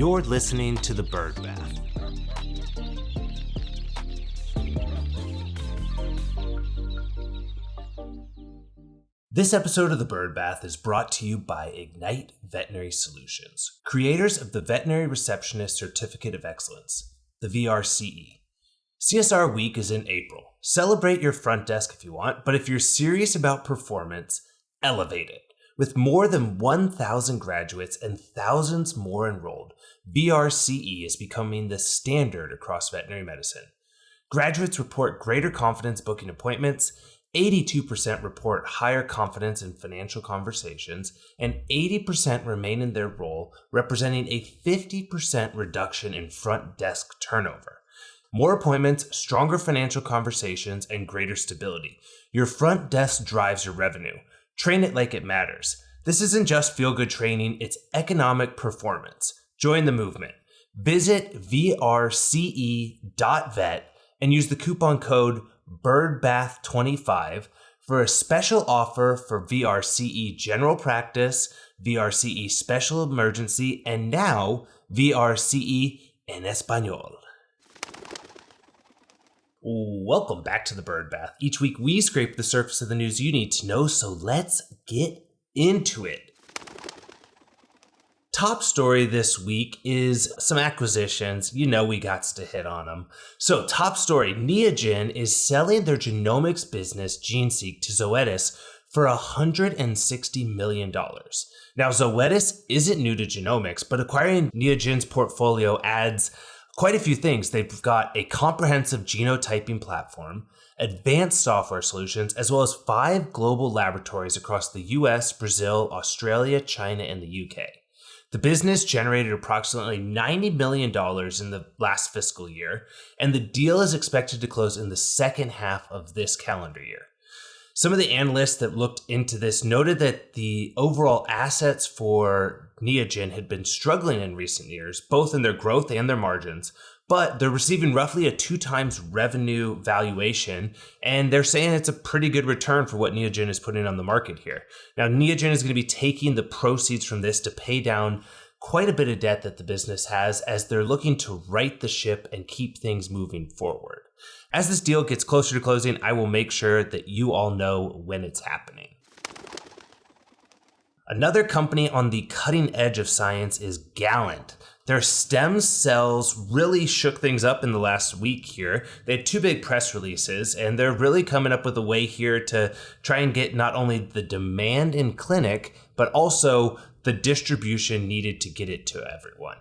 You're listening to The Bird Bath. This episode of The Bird Bath is brought to you by Ignite Veterinary Solutions, creators of the Veterinary Receptionist Certificate of Excellence, the VRCE. CSR Week is in April. Celebrate your front desk if you want, but if you're serious about performance, elevate it. With more than 1,000 graduates and thousands more enrolled, VRCE is becoming the standard across veterinary medicine. Graduates report greater confidence booking appointments, 82% report higher confidence in financial conversations, and 80% remain in their role, representing a 50% reduction in front desk turnover. More appointments, stronger financial conversations, and greater stability. Your front desk drives your revenue. Train it like it matters. This isn't just feel-good training, it's economic performance. Join the movement. Visit vrce.vet and use the coupon code BIRDBATH25 for a special offer for VRCE General Practice, VRCE Special Emergency, and now VRCE en Español. Welcome back to The Bird Bath. Each week we scrape the surface of the news you need to know, so let's get into it. Top story this week is some acquisitions. You know we got to hit on them. So top story, Neogen is selling their genomics business GeneSeek to Zoetis for $160 million. Now Zoetis isn't new to genomics, but acquiring Neogen's portfolio adds quite a few things. They've got a comprehensive genotyping platform, advanced software solutions, as well as 5 global laboratories across the US, Brazil, Australia, China, and the UK. The business generated approximately $90 million in the last fiscal year, and the deal is expected to close in the second half of this calendar year. Some of the analysts that looked into this noted that the overall assets for Neogen had been struggling in recent years, both in their growth and their margins, but they're receiving roughly a 2x revenue valuation, and they're saying it's a pretty good return for what Neogen is putting on the market here. Now, Neogen is going to be taking the proceeds from this to pay down quite a bit of debt that the business has as they're looking to right the ship and keep things moving forward. As this deal gets closer to closing, I will make sure that you all know when it's happening. Another company on the cutting edge of science is Gallant. Their stem cells really shook things up in the last week here. They had 2 big press releases, and they're really coming up with a way here to try and get not only the demand in clinic, but also the distribution needed to get it to everyone.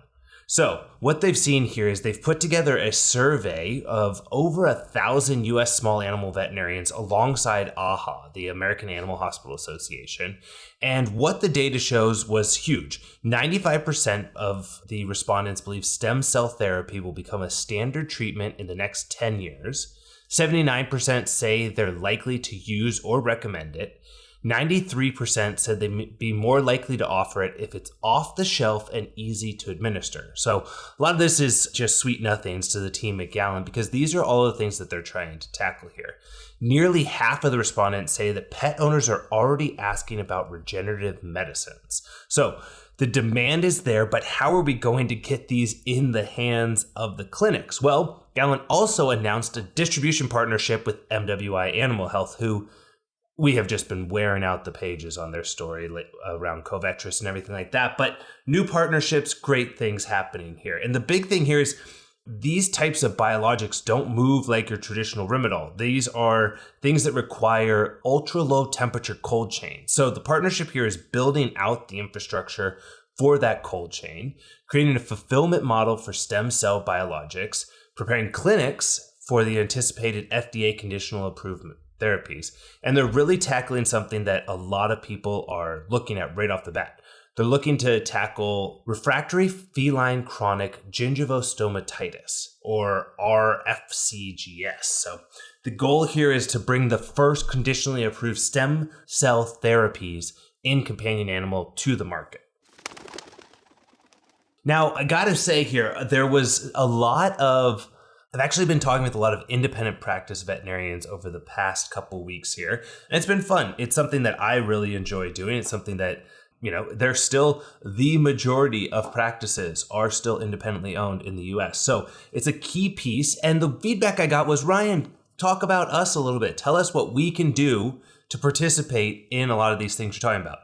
So what they've seen here is they've put together a survey of over 1,000 US small animal veterinarians alongside AAHA, the American Animal Hospital Association. And what the data shows was huge. 95% of the respondents believe stem cell therapy will become a standard treatment in the next 10 years. 79% say they're likely to use or recommend it. 93% said they'd be more likely to offer it if it's off the shelf and easy to administer. So a lot of this is just sweet nothings to the team at Gallant because these are all the things that they're trying to tackle here. Nearly half of the respondents say that pet owners are already asking about regenerative medicines. So the demand is there, but how are we going to get these in the hands of the clinics? Well, Gallant also announced a distribution partnership with MWI Animal Health, who we have just been wearing out the pages on their story around Covetrus and everything like that. But new partnerships, great things happening here. And the big thing here is these types of biologics don't move like your traditional Rimadyl. These are things that require ultra low temperature cold chain. So the partnership here is building out the infrastructure for that cold chain, creating a fulfillment model for stem cell biologics, preparing clinics for the anticipated FDA conditional approved therapies. And they're really tackling something that a lot of people are looking at right off the bat. They're looking to tackle refractory feline chronic gingivostomatitis, or RFCGS. So the goal here is to bring the first conditionally approved stem cell therapies in companion animal to the market. Now, I gotta say here, there was a lot of I've actually been talking with a lot of independent practice veterinarians over the past couple weeks here, and it's been fun. It's something that I really enjoy doing. It's something that They're still the majority of practices are still independently owned in the US. So it's a key piece. And the feedback I got was, Ryan, talk about us a little bit. Tell us what we can do to participate in a lot of these things you're talking about.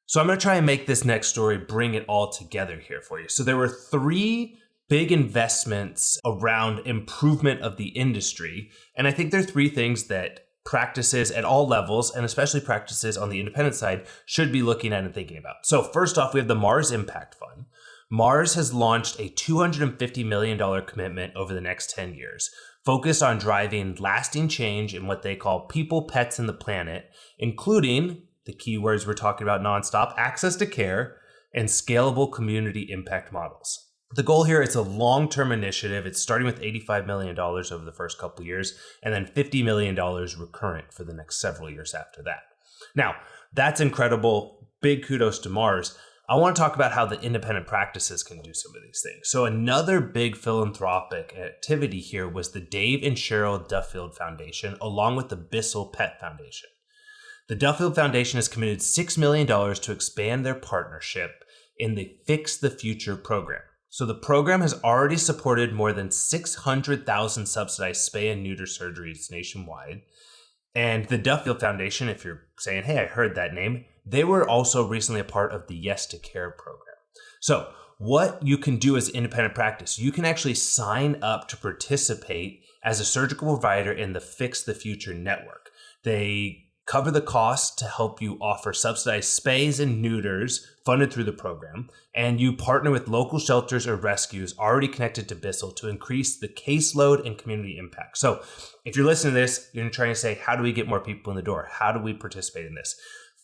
So I'm going to try and make this next story bring it all together here for you. So there were 3 big investments around improvement of the industry. And I think there are 3 things that practices at all levels, and especially practices on the independent side, should be looking at and thinking about. So first off, we have the Mars Impact Fund. Mars has launched a $250 million commitment over the next 10 years, focused on driving lasting change in what they call people, pets, and the planet, including the keywords we're talking about nonstop: access to care and scalable community impact models. The goal here, it's a long-term initiative. It's starting with $85 million over the first couple of years, and then $50 million recurrent for the next several years after that. Now, that's incredible. Big kudos to Mars. I want to talk about how the independent practices can do some of these things. So another big philanthropic activity here was the Dave and Cheryl Duffield Foundation, along with the Bissell Pet Foundation. The Duffield Foundation has committed $6 million to expand their partnership in the Fix the Future program. So the program has already supported more than 600,000 subsidized spay and neuter surgeries nationwide. And the Duffield Foundation, if you're saying, hey, I heard that name, they were also recently a part of the Yes to Care program. So what you can do as independent practice, you can actually sign up to participate as a surgical provider in the Fix the Future network. They cover the cost to help you offer subsidized spays and neuters funded through the program, and you partner with local shelters or rescues already connected to Bissell to increase the caseload and community impact. So if you're listening to this, you're trying to say, how do we get more people in the door? How do we participate in this?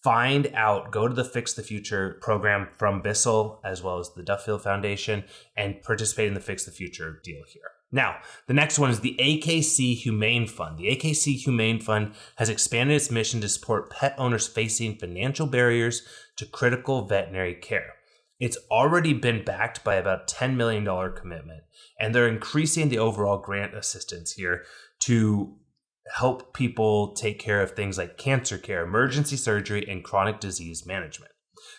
Find out, go to the Fix the Future program from Bissell as well as the Duffield Foundation and participate in the Fix the Future deal here. Now, the next one is the AKC Humane Fund. The AKC Humane Fund has expanded its mission to support pet owners facing financial barriers to critical veterinary care. It's already been backed by about a $10 million commitment, and they're increasing the overall grant assistance here to help people take care of things like cancer care, emergency surgery, and chronic disease management.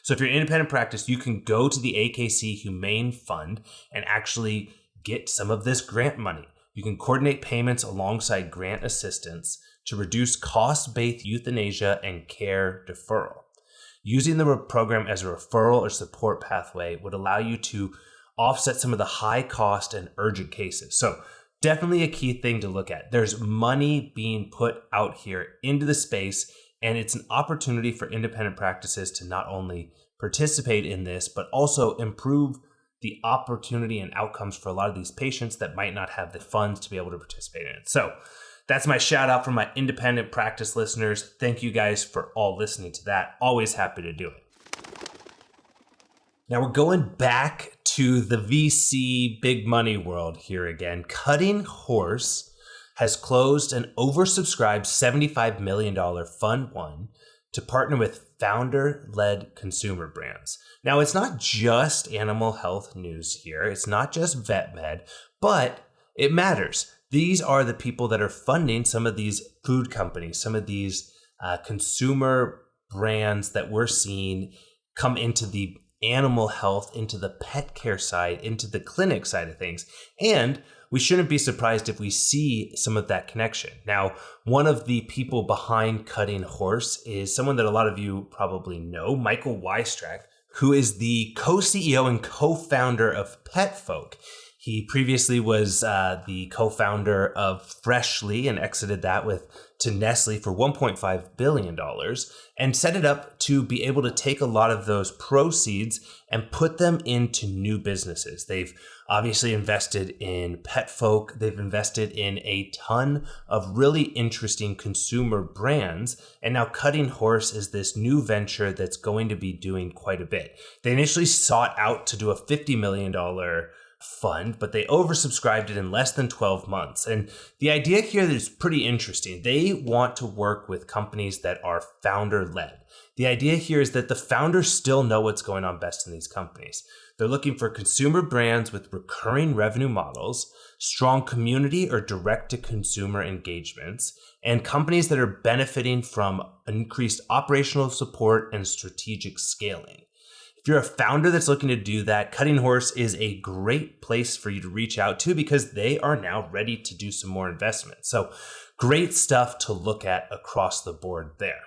So if you're an independent practice, you can go to the AKC Humane Fund and actually get some of this grant money. You can coordinate payments alongside grant assistance to reduce cost-based euthanasia and care deferral. Using the program as a referral or support pathway would allow you to offset some of the high cost and urgent cases. So definitely a key thing to look at. There's money being put out here into the space, and it's an opportunity for independent practices to not only participate in this, but also improve the opportunity and outcomes for a lot of these patients that might not have the funds to be able to participate in it. So that's my shout out for my independent practice listeners. Thank you guys for all listening to that. Always happy to do it. Now we're going back to the VC big money world here again. Cutting Horse has closed an oversubscribed $75 million Fund 1 to partner with founder-led consumer brands. Now, it's not just animal health news here. It's not just vet med, but it matters. These are the people that are funding some of these food companies, some of these consumer brands that we're seeing come into the animal health, into the pet care side, into the clinic side of things. And we shouldn't be surprised if we see some of that connection. Now, one of the people behind Cutting Horse is someone that a lot of you probably know, Michael Weistrack, who is the co-CEO and co-founder of PetFolk. He previously was the co-founder of Freshly and exited that to Nestle for $1.5 billion and set it up to be able to take a lot of those proceeds and put them into new businesses. They've obviously invested in PetFolk. They've invested in a ton of really interesting consumer brands. And now Cutting Horse is this new venture that's going to be doing quite a bit. They initially sought out to do a $50 million fund, but they oversubscribed it in less than 12 months. And the idea here is pretty interesting. They want to work with companies that are founder-led. The idea here is that the founders still know what's going on best in these companies. They're looking for consumer brands with recurring revenue models, strong community or direct-to-consumer engagements, and companies that are benefiting from increased operational support and strategic scaling. If you're a founder that's looking to do that, Cutting Horse is a great place for you to reach out to because they are now ready to do some more investment. So great stuff to look at across the board there.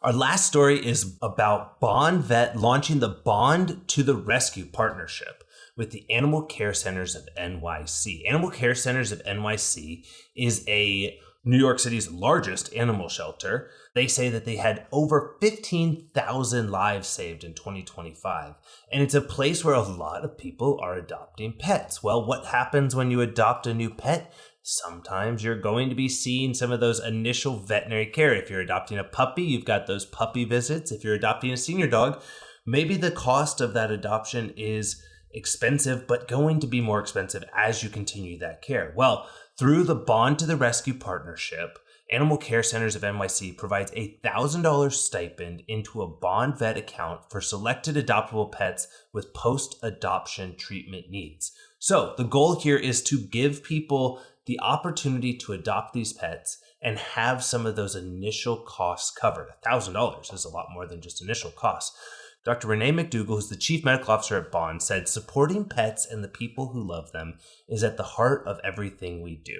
Our last story is about Bond Vet launching the Bond to the Rescue partnership with the Animal Care Centers of NYC. Animal Care Centers of NYC is New York City's largest animal shelter. They say that they had over 15,000 lives saved in 2025. And it's a place where a lot of people are adopting pets. Well, what happens when you adopt a new pet? Sometimes you're going to be seeing some of those initial veterinary care. If you're adopting a puppy, you've got those puppy visits. If you're adopting a senior dog, maybe the cost of that adoption is expensive, but going to be more expensive as you continue that care. Well, through the Bond to the Rescue partnership, Animal Care Centers of NYC provides a $1,000 stipend into a Bond Vet account for selected adoptable pets with post-adoption treatment needs. So the goal here is to give people the opportunity to adopt these pets and have some of those initial costs covered. $1,000 is a lot more than just initial costs. Dr. Renee McDougall, who's the Chief Medical Officer at Bond, said supporting pets and the people who love them is at the heart of everything we do.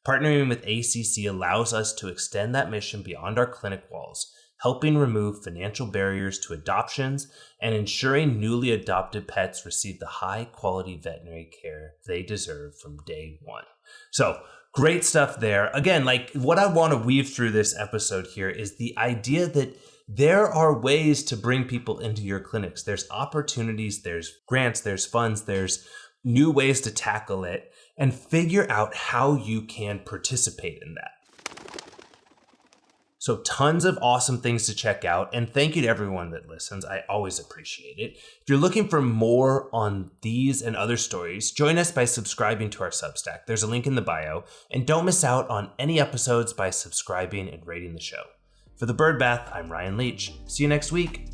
Partnering with ACC allows us to extend that mission beyond our clinic walls, helping remove financial barriers to adoptions and ensuring newly adopted pets receive the high-quality veterinary care they deserve from day one. So, great stuff there. Again, like what I want to weave through this episode here is the idea that there are ways to bring people into your clinics. There's opportunities, there's grants, there's funds, there's new ways to tackle it, and figure out how you can participate in that. So tons of awesome things to check out, and thank you to everyone that listens. I always appreciate it. If you're looking for more on these and other stories, join us by subscribing to our Substack. There's a link in the bio, and don't miss out on any episodes by subscribing and rating the show. For the Bird Bath, I'm Ryan Leach. See you next week.